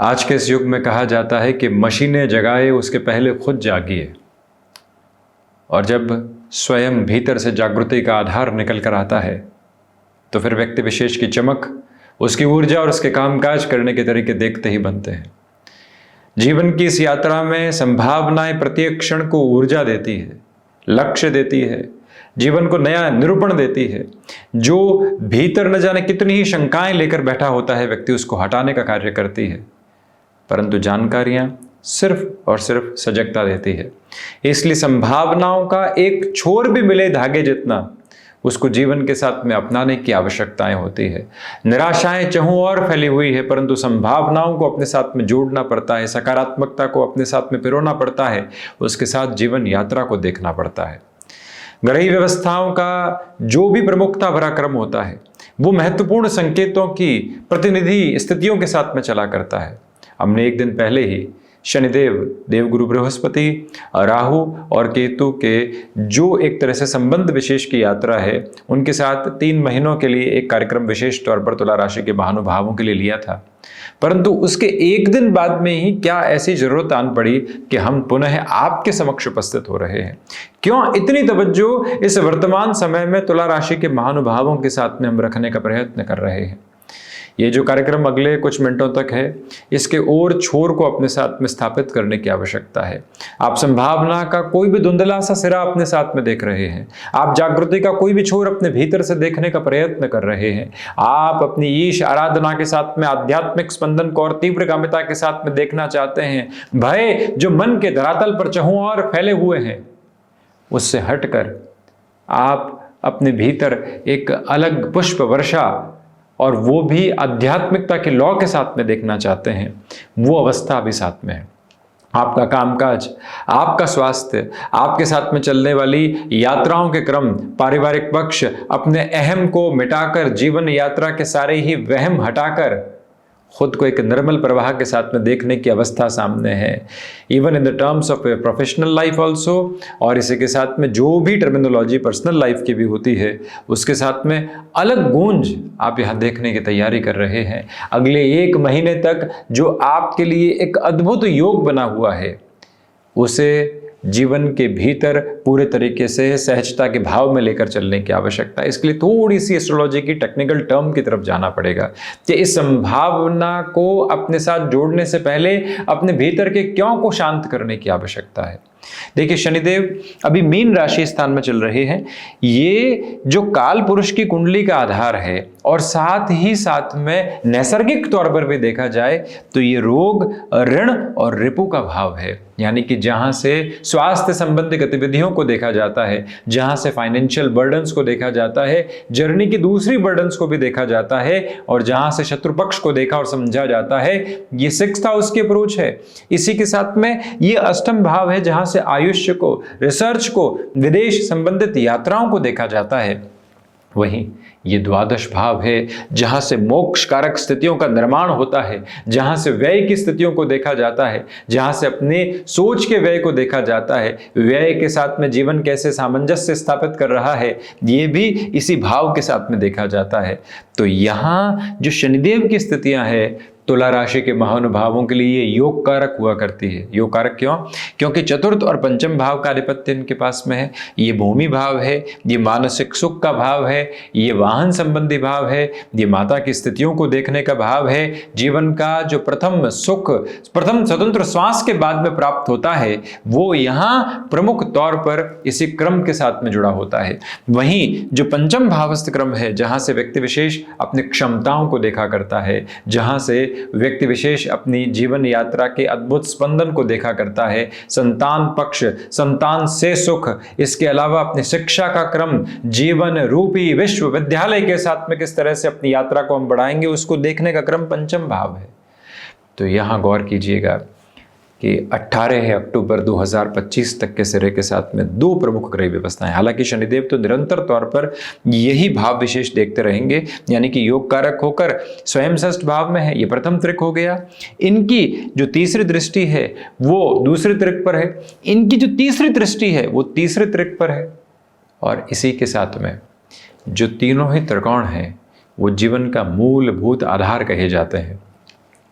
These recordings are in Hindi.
आज के इस युग में कहा जाता है कि मशीनें जगाए उसके पहले खुद जागिए। और जब स्वयं भीतर से जागृति का आधार निकल कर आता है तो फिर व्यक्ति विशेष की चमक, उसकी ऊर्जा और उसके कामकाज करने के तरीके देखते ही बनते हैं। जीवन की इस यात्रा में संभावनाएं प्रत्येक क्षण को ऊर्जा देती है, लक्ष्य देती है, जीवन को नया निरूपण देती है। जो भीतर न जाने कितनी ही शंकाएं लेकर बैठा होता है व्यक्ति, उसको हटाने का कार्य करती है। परंतु जानकारियां सिर्फ और सिर्फ सजगता देती है। इसलिए संभावनाओं का एक छोर भी मिले धागे जितना, उसको जीवन के साथ में अपनाने की आवश्यकताएं होती है। निराशाएं चहुं और फैली हुई है, परंतु संभावनाओं को अपने साथ में जोड़ना पड़ता है, सकारात्मकता को अपने साथ में पिरोना पड़ता है, उसके साथ जीवन यात्रा को देखना पड़ता है। ग्रही व्यवस्थाओं का जो भी प्रमुखता भरा क्रम होता है वो महत्वपूर्ण संकेतों की प्रतिनिधि स्थितियों के साथ में चला करता है। हमने एक दिन पहले ही शनिदेव, देवगुरु बृहस्पति, राहु और केतु के जो एक तरह से संबंध विशेष की यात्रा है, उनके साथ 3 महीनों के लिए एक कार्यक्रम विशेष तौर पर तुला राशि के महानुभावों के लिए लिया था। परंतु उसके एक दिन बाद में ही क्या ऐसी जरूरत आन पड़ी कि हम पुनः आपके समक्ष उपस्थित हो रहे हैं। क्यों इतनी तवज्जो इस वर्तमान समय में तुला राशि के महानुभावों के साथ में हम रखने का प्रयत्न कर रहे हैं। ये जो कार्यक्रम अगले कुछ मिनटों तक है, इसके और छोर को अपने साथ में स्थापित करने की आवश्यकता है। आप संभावना का कोई भी धुंधला सा सिरा अपने साथ में देख रहे हैं, आप जागृति का कोई भी छोर अपने भीतर से देखने का प्रयत्न कर रहे हैं, आप अपनी ईश आराधना के साथ में आध्यात्मिक स्पंदन को और तीव्रगामिता के साथ में देखना चाहते हैं। भय जो मन के धरातल पर चहुं और फैले हुए हैं, उससे हटकर आप अपने भीतर एक अलग पुष्प वर्षा और वो भी आध्यात्मिकता के लौ के साथ में देखना चाहते हैं, वो अवस्था भी साथ में है। आपका कामकाज, आपका स्वास्थ्य, आपके साथ में चलने वाली यात्राओं के क्रम, पारिवारिक पक्ष, अपने अहम को मिटाकर, जीवन यात्रा के सारे ही वहम हटाकर खुद को एक निर्मल प्रवाह के साथ में देखने की अवस्था सामने है। Even in the terms of professional life also, और इसी के साथ में जो भी टर्मिनोलॉजी पर्सनल लाइफ की भी होती है, उसके साथ में अलग गूंज आप यहाँ देखने की तैयारी कर रहे हैं। अगले 1 महीने तक जो आपके लिए एक अद्भुत योग बना हुआ है, उसे जीवन के भीतर पूरे तरीके से सहजता के भाव में लेकर चलने की आवश्यकता है। इसके लिए थोड़ी सी एस्ट्रोलॉजी की टेक्निकल टर्म की तरफ जाना पड़ेगा कि इस संभावना को अपने साथ जोड़ने से पहले अपने भीतर के क्यों को शांत करने की आवश्यकता है। देखिए, शनिदेव अभी मीन राशि स्थान में चल रहे हैं। ये जो काल पुरुष की कुंडली का आधार है और साथ ही साथ में नैसर्गिक तौर पर भी देखा जाए तो ये रोग, ऋण और रिपु का भाव है। यानी कि जहां से स्वास्थ्य संबंधी गतिविधियों को देखा जाता है, जहां से फाइनेंशियल बर्डन्स को देखा जाता है, जर्नी की दूसरी बर्डन्स को भी देखा जाता है, और जहां से शत्रु पक्ष को देखा और समझा जाता है, ये 6th हाउस की अप्रोच है। इसी के साथ में ये 8th भाव है, जहां से आयुष्य को, रिसर्च को, विदेश संबंधित यात्राओं को देखा जाता है। वहीं ये 12 भाव है, जहां से मोक्ष कारक स्थितियों का निर्माण होता है, जहां से व्यय की स्थितियों को देखा जाता है, जहां से अपने सोच के व्यय को देखा जाता है, व्यय के साथ में जीवन कैसे सामंजस्य स्थापित कर रहा है, ये भी इसी भाव के साथ में देखा जाता है। तो यहाँ जो शनिदेव की स्थितियां हैं, तुला राशि के महानुभावों के लिए ये योग कारक हुआ करती है। योग कारक क्यों? क्योंकि 4th और 5th भाव का अधिपत्य इनके पास में है। ये भूमि भाव है, ये मानसिक सुख का भाव है, ये वाहन संबंधी भाव है, ये माता की स्थितियों को देखने का भाव है। जीवन का जो प्रथम सुख, प्रथम स्वतंत्र श्वास के बाद में प्राप्त होता है, वो यहाँ प्रमुख तौर पर इसी क्रम के साथ में जुड़ा होता है। वहीं जो 5th भावस्थ क्रम है, जहाँ से व्यक्ति विशेष अपनी क्षमताओं को देखा करता है, जहाँ से व्यक्ति विशेष अपनी जीवन यात्रा के अद्भुत स्पंदन को देखा करता है, संतान पक्ष, संतान से सुख, इसके अलावा अपनी शिक्षा का क्रम, जीवन रूपी विश्वविद्यालय के साथ में किस तरह से अपनी यात्रा को हम बढ़ाएंगे, उसको देखने का क्रम 5th भाव है। तो यहां गौर कीजिएगा कि 18 अक्टूबर 2025 तक के सिरे के साथ में 2 प्रमुख ग्रह व्यवस्थाएं। हालांकि शनिदेव तो निरंतर तौर पर यही भाव विशेष देखते रहेंगे, यानी कि योग कारक होकर स्वयं 6th भाव में है, ये प्रथम त्रिक हो गया। इनकी जो तीसरी दृष्टि है वो दूसरे त्रिक पर है, इनकी जो तीसरी दृष्टि है वो तीसरे त्रिक पर है, और इसी के साथ में जो तीनों ही त्रिकोण हैं वो जीवन का मूलभूत आधार कहे जाते हैं।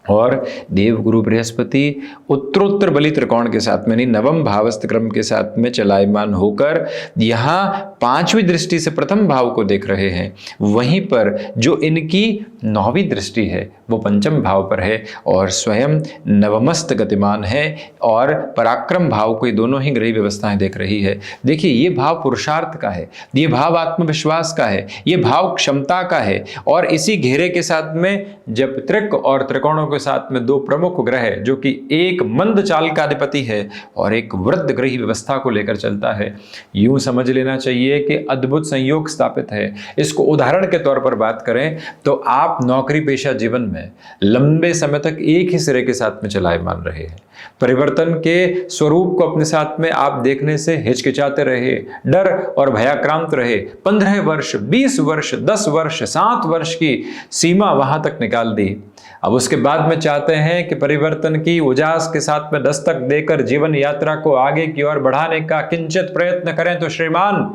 और देवगुरु बृहस्पति उत्तरोत्तर बली त्रिकोण के साथ में नहीं, नवम भावस्थ क्रम के साथ में चलायमान होकर यहाँ 5वीं दृष्टि से प्रथम भाव को देख रहे हैं। वहीं पर जो इनकी 9वीं दृष्टि है वो पंचम भाव पर है और स्वयं नवमस्त गतिमान है और पराक्रम भाव को ये दोनों ही ग्रही व्यवस्थाएं देख रही है। देखिए, ये भाव पुरुषार्थ का है, ये भाव आत्मविश्वास का है, ये भाव क्षमता का है। और इसी घेरे के साथ में जब त्रिक और त्रिकोणों के साथ में 2 प्रमुख ग्रह, जो कि एक मंद चाल का अधिपति है और एक वृद्ध ग्रही व्यवस्था को लेकर चलता है, यूं समझ लेना चाहिए कि अद्भुत संयोग स्थापित है। इसको उदाहरण के तौर पर बात करें तो आप नौकरी पेशा जीवन में लंबे समय तक एक ही सिरे के साथ में चलायमान रहे हैं, परिवर्तन के स्वरूप को अपने साथ में आप देखने से हिचकिचाते रहे, डर और भयाक्रांत रहे, 15 वर्ष, 20 वर्ष, 10 वर्ष, 7 वर्ष की सीमा वहां तक निकाल दी। अब उसके बाद में चाहते हैं कि परिवर्तन की उजास के साथ में दस्तक देकर जीवन यात्रा को आगे की ओर बढ़ाने का किंचित प्रयत्न करें तो श्रीमान,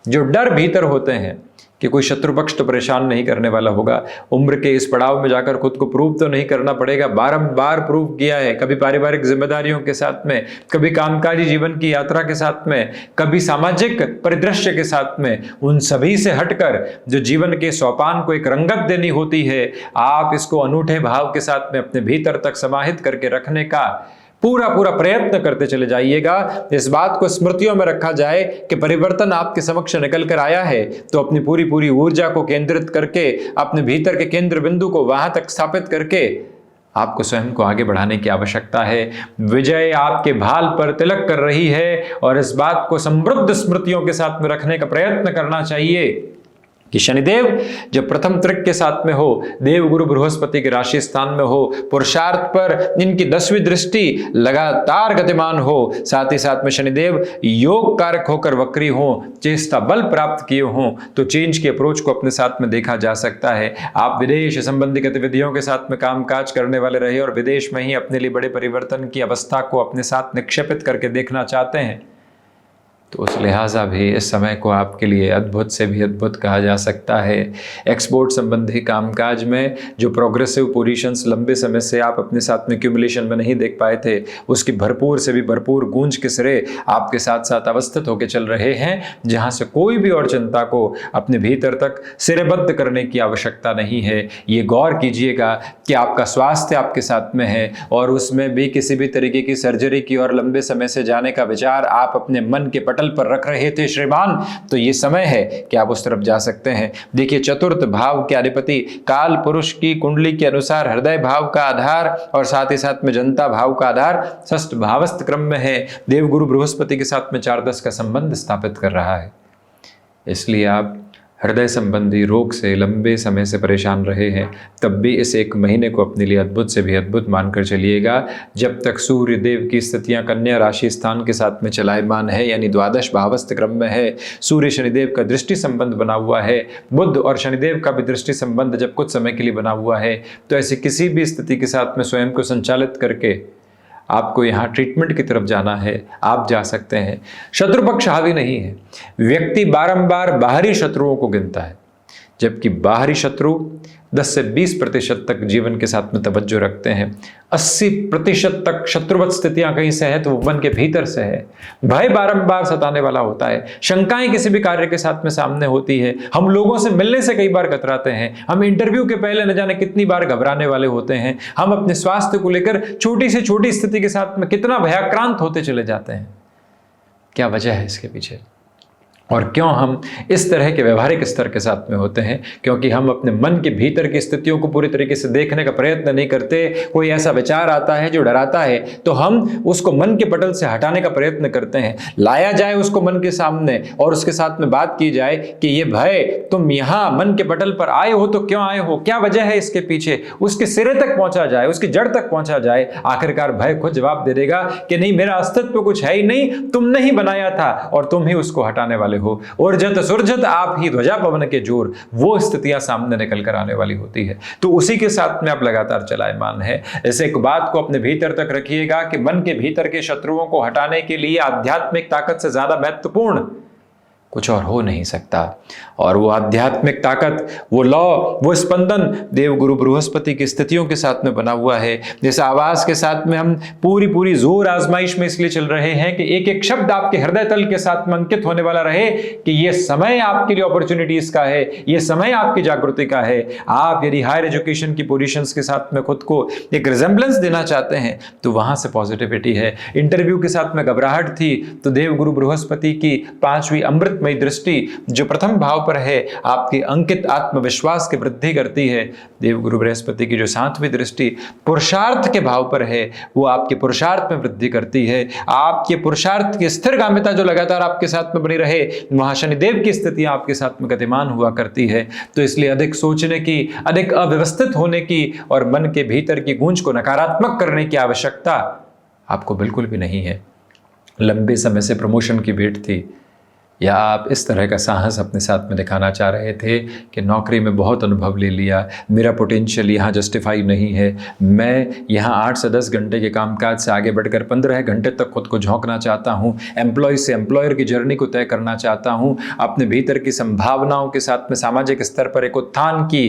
जो डर भीतर होते हैं कि कोई शत्रु पक्ष तो परेशान नहीं करने वाला होगा, उम्र के इस पड़ाव में जाकर खुद को प्रूव तो नहीं करना पड़ेगा, बारंबार प्रूव किया है, कभी पारिवारिक जिम्मेदारियों के साथ में, कभी कामकाजी जीवन की यात्रा के साथ में, कभी सामाजिक परिदृश्य के साथ में, उन सभी से हटकर जो जीवन के सोपान को एक रंगत देनी होती है, आप इसको अनूठे भाव के साथ में अपने भीतर तक समाहित करके रखने का पूरा प्रयत्न करते चले जाइएगा। इस बात को स्मृतियों में रखा जाए कि परिवर्तन आपके समक्ष निकल कर आया है तो अपनी पूरी ऊर्जा को केंद्रित करके, अपने भीतर के केंद्र बिंदु को वहां तक स्थापित करके आपको स्वयं को आगे बढ़ाने की आवश्यकता है। विजय आपके भाल पर तिलक कर रही है और इस बात को समृद्ध स्मृतियों के साथ में रखने का प्रयत्न करना चाहिए कि शनिदेव जब प्रथम त्रिक के साथ में हो, देवगुरु बृहस्पति के राशि स्थान में हो, पुरुषार्थ पर इनकी 10वीं दृष्टि लगातार गतिमान हो, साथ ही साथ में शनिदेव योग कारक होकर वक्री हो, चेष्टा बल प्राप्त किए हों, तो चेंज की अप्रोच को अपने साथ में देखा जा सकता है। आप विदेश संबंधी गतिविधियों के साथ में कामकाज करने वाले रहे और विदेश में ही अपने लिए बड़े परिवर्तन की अवस्था को अपने साथ निक्षेपित करके देखना चाहते हैं, तो उस लिहाजा भी इस समय को आपके लिए अद्भुत से भी अद्भुत कहा जा सकता है। एक्सपोर्ट संबंधी कामकाज में जो प्रोग्रेसिव पोजीशंस लंबे समय से आप अपने साथ में क्यूमुलेशन में नहीं देख पाए थे, उसकी भरपूर से भी भरपूर गूंज के सिरे आपके साथ साथ अवस्थित होकर चल रहे हैं, जहां से कोई भी और चिंता को अपने भीतर तक सिरेबद्ध करने की आवश्यकता नहीं है। ये गौर कीजिएगा कि आपका स्वास्थ्य आपके साथ में है और उसमें भी किसी भी तरीके की सर्जरी की और लंबे समय से जाने का विचार आप अपने मन के पटल पर रख रहे थे श्रीमान, तो ये समय है कि आप उस तरफ जा सकते हैं। देखिए, चतुर्थ भाव के अधिपति काल पुरुष की कुंडली के अनुसार हृदय भाव का आधार और साथ ही साथ में जनता भाव का आधार षष्ठ भावस्थ क्रम में है। देवगुरु बृहस्पति के साथ में 4-10 का संबंध स्थापित कर रहा है। इसलिए आप हृदय संबंधी रोग से लंबे समय से परेशान रहे हैं, तब भी इस 1 महीने को अपने लिए अद्भुत से भी अद्भुत मानकर चलिएगा। जब तक सूर्य देव की स्थितियां कन्या राशि स्थान के साथ में चलायमान है, यानी द्वादश भावस्थ क्रम में है, सूर्य शनिदेव का दृष्टि संबंध बना हुआ है, बुध और शनिदेव का भी दृष्टि संबंध जब कुछ समय के लिए बना हुआ है, तो ऐसी किसी भी स्थिति के साथ में स्वयं को संचालित करके आपको यहाँ ट्रीटमेंट की तरफ जाना है, आप जा सकते हैं। शत्रु पक्ष हावी नहीं है। व्यक्ति बारंबार बाहरी शत्रुओं को गिनता है, जबकि बाहरी शत्रु 10 से 20% तक जीवन के साथ में तवज्जो रखते हैं। 80% तक शत्रुवत स्थितियां कहीं से है तो वो मन के भीतर से है। भय बारंबार सताने वाला होता है, शंकाएं किसी भी कार्य के साथ में सामने होती है। हम लोगों से मिलने से कई बार कतराते हैं, हम इंटरव्यू के पहले न जाने कितनी बार घबराने वाले होते हैं, हम अपने स्वास्थ्य को लेकर छोटी से छोटी स्थिति के साथ में कितना भयाक्रांत होते चले जाते हैं। क्या वजह है इसके पीछे और क्यों हम इस तरह के व्यवहारिक स्तर के साथ में होते हैं? क्योंकि हम अपने मन के भीतर की स्थितियों को पूरी तरीके से देखने का प्रयत्न नहीं करते। कोई ऐसा विचार आता है जो डराता है तो हम उसको मन के पटल से हटाने का प्रयत्न करते हैं। लाया जाए उसको मन के सामने और उसके साथ में बात की जाए कि ये भय तुम यहाँ मन के पटल पर आए हो तो क्यों आए हो, क्या वजह है इसके पीछे, उसके सिरे तक पहुंचा जाए, उसकी जड़ तक पहुंचा जाए। आखिरकार भय खुद जवाब दे देगा कि नहीं, मेरा अस्तित्व कुछ है ही नहीं, तुमने ही बनाया था और तुम ही उसको हटाने वाले हो। उर्जत सुरजत आप ही ध्वजा पवन के जोर, वो स्थितियां सामने निकल कर आने वाली होती है। तो उसी के साथ में आप लगातार चलायमान है। इस एक बात को अपने भीतर तक रखिएगा कि मन के भीतर के शत्रुओं को हटाने के लिए आध्यात्मिक ताकत से ज्यादा महत्वपूर्ण कुछ और हो नहीं सकता। और वो आध्यात्मिक ताकत, वो लौ, वो स्पंदन देवगुरु बृहस्पति की स्थितियों के साथ में बना हुआ है। जैसे आवाज के साथ में हम पूरी जोर आजमाइश में इसलिए चल रहे हैं कि एक एक शब्द आपके हृदय तल के साथ में अंकित होने वाला रहे कि ये समय आपके लिए अपॉर्चुनिटीज का है, ये समय आपकी जागृति का है। आप यदि हायर एजुकेशन की पोजीशंस के साथ में खुद को एक रिजेंबलेंस देना चाहते हैं तो वहां से पॉजिटिविटी है। इंटरव्यू के साथ में घबराहट थी तो देवगुरु बृहस्पति की 5वीं अमृतमयी दृष्टि जो प्रथम भाव पर है आपकी अंकित आत्मविश्वास की वृद्धि करती है। देवगुरु बृहस्पति की जो 7वीं दृष्टि पुरुषार्थ के भाव पर है वो आपके पुरुषार्थ में वृद्धि करती है। आपके पुरुषार्थ की स्थिरगामिता जो लगातार आपके साथ में बनी रहे, वहां शनिदेव की स्थितियां आपके साथ में गतिमान हुआ करती है। तो इसलिए अधिक सोचने की, अधिक अव्यवस्थित होने की और मन के भीतर की गूंज को नकारात्मक करने की आवश्यकता आपको बिल्कुल भी नहीं है। लंबे समय से प्रमोशन की वेट थी या आप इस तरह का साहस अपने साथ में दिखाना चाह रहे थे कि नौकरी में बहुत अनुभव ले लिया, मेरा पोटेंशियल यहाँ जस्टिफाई नहीं है, मैं यहाँ 8 से 10 घंटे के कामकाज से आगे बढ़कर 15 घंटे तक खुद को झोंकना चाहता हूँ, एम्प्लॉय से एम्प्लॉयर की जर्नी को तय करना चाहता हूँ, अपने भीतर की संभावनाओं के साथ में सामाजिक स्तर पर एक उत्थान की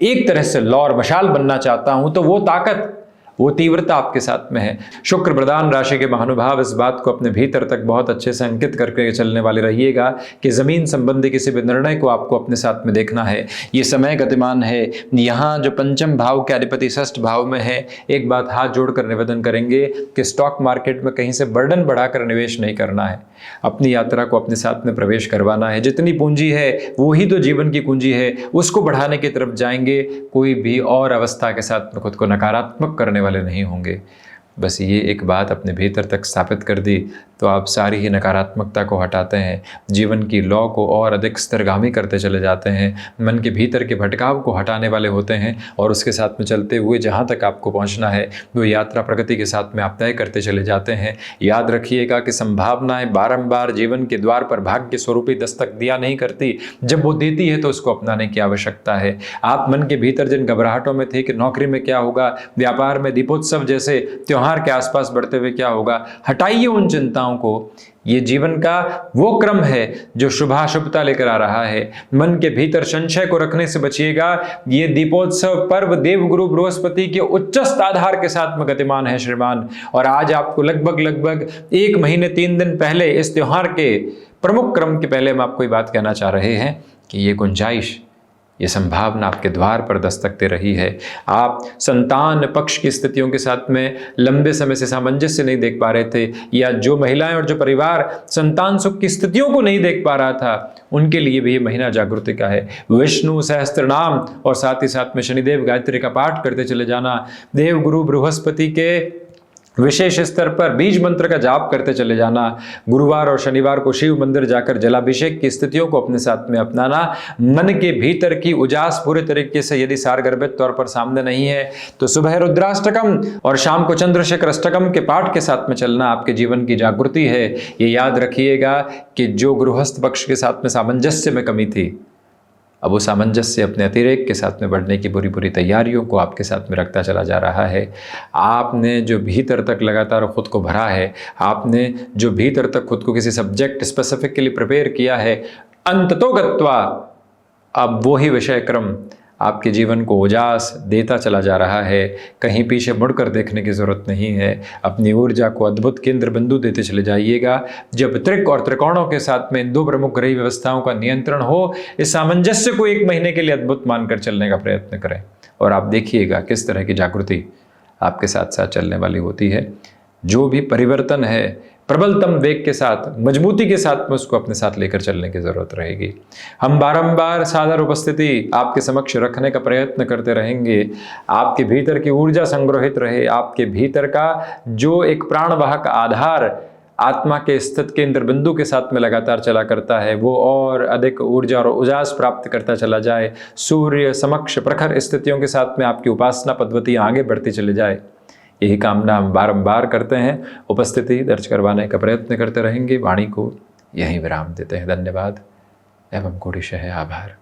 एक तरह से लौ और मशाल बनना चाहता हूँ, तो वो ताकत, वो तीव्रता आपके साथ में है। शुक्र प्रधान राशि के महानुभाव इस बात को अपने भीतर तक बहुत अच्छे से अंकित करके चलने वाले रहिएगा कि जमीन संबंधी किसी भी निर्णय को आपको अपने साथ में देखना है। ये समय गतिमान है। यहाँ जो पंचम भाव के अधिपति षष्ठ भाव में है, एक बात हाथ जोड़कर निवेदन करेंगे कि स्टॉक मार्केट में कहीं से बर्डन बढ़ाकर निवेश नहीं करना है। अपनी यात्रा को अपने साथ में प्रवेश करवाना है। जितनी पूंजी है वो ही तो जीवन की कुंजी है, उसको बढ़ाने की तरफ जाएंगे। कोई भी और अवस्था के साथ में खुद को नकारात्मक करने वाले नहीं होंगे। बस ये एक बात अपने भीतर तक स्थापित कर दी तो आप सारी ही नकारात्मकता को हटाते हैं, जीवन की लौ को और अधिक स्तरगामी करते चले जाते हैं, मन के भीतर के भटकाव को हटाने वाले होते हैं और उसके साथ में चलते हुए जहाँ तक आपको पहुँचना है वो यात्रा प्रगति के साथ में आप तय करते चले जाते हैं। याद रखिएगा कि संभावनाएं बारंबार जीवन के द्वार पर भाग्य स्वरूपी दस्तक दिया नहीं करती, जब वो देती है तो उसको अपनाने की आवश्यकता है। आप मन के भीतर जिन घबराहटों में थे कि नौकरी में क्या होगा, व्यापार में दीपोत्सव जैसे त्योहार के आसपास बढ़ते हुए क्या होगा, हटाइए उन चिंताओं को। ये जीवन का वो क्रम है जो शुभाशुभता लेकर आ रहा है। मन के भीतर संशय को रखने से बचिएगा। ये दीपोत्सव पर्व देवगुरु बृहस्पति के उच्चस्थ आधार के साथ में गतिमान है श्रीमान, और आज आपको लगभग 1 महीने 3 दिन पहले इस त्योहार के प्रमुख क्रम के पहले हम आपको ये बात कहना चाह रहे हैं कि ये गुंजाइश, ये संभावना आपके द्वार पर दस्तक दे रही है। आप संतान पक्ष की स्थितियों के साथ में लंबे समय से सामंजस्य नहीं देख पा रहे थे, या जो महिलाएं और जो परिवार संतान सुख की स्थितियों को नहीं देख पा रहा था, उनके लिए भी ये महीना जागृति का है। विष्णु सहस्त्र नाम और साथ ही साथ में शनिदेव गायत्री का पाठ करते चले जाना, देव गुरु बृहस्पति के विशेष स्तर पर बीज मंत्र का जाप करते चले जाना, गुरुवार और शनिवार को शिव मंदिर जाकर जलाभिषेक की स्थितियों को अपने साथ में अपनाना, मन के भीतर की उजास पूरे तरीके से यदि सारगर्भित तौर पर सामने नहीं है तो सुबह रुद्राष्टकम और शाम को चंद्रशेखर अष्टकम के पाठ के साथ में चलना आपके जीवन की जागृति है। ये याद रखिएगा कि जो गृहस्थ पक्ष के साथ में सामंजस्य में कमी थी, अब वो सामंजस्य अपने अतिरेक के साथ में बढ़ने की पूरी तैयारियों को आपके साथ में रखता चला जा रहा है। आपने जो भीतर तक लगातार खुद को भरा है, आपने जो भीतर तक खुद को किसी सब्जेक्ट स्पेसिफिक के लिए प्रिपेयर किया है, अंततो गत्वा अब वो ही विषय क्रम आपके जीवन को उजास देता चला जा रहा है। कहीं पीछे मुड़कर देखने की ज़रूरत नहीं है। अपनी ऊर्जा को अद्भुत केंद्र बिंदु देते चले जाइएगा। जब त्रिक और त्रिकोणों के साथ में इन 2 प्रमुख ग्रही व्यवस्थाओं का नियंत्रण हो, इस सामंजस्य को 1 महीने के लिए अद्भुत मानकर चलने का प्रयत्न करें और आप देखिएगा किस तरह की जागृति आपके साथ साथ चलने वाली होती है। जो भी परिवर्तन है प्रबलतम वेग के साथ, मजबूती के साथ में उसको अपने साथ लेकर चलने की जरूरत रहेगी। हम बारंबार सादर उपस्थिति आपके समक्ष रखने का प्रयत्न करते रहेंगे। आपके भीतर की ऊर्जा संग्रहित रहे, आपके भीतर का जो एक प्राणवाहक आधार आत्मा के स्थित केंद्र बिंदु के साथ में लगातार चला करता है, वो और अधिक ऊर्जा और उजास प्राप्त करता चला जाए। सूर्य समक्ष प्रखर स्थितियों के साथ में आपकी उपासना पद्धति आगे बढ़ती चली जाए, यही कामना हम बारंबार करते हैं। उपस्थिति दर्ज करवाने का प्रयत्न करते रहेंगे। वाणी को यहीं विराम देते हैं। धन्यवाद एवं कोटिशः आभार।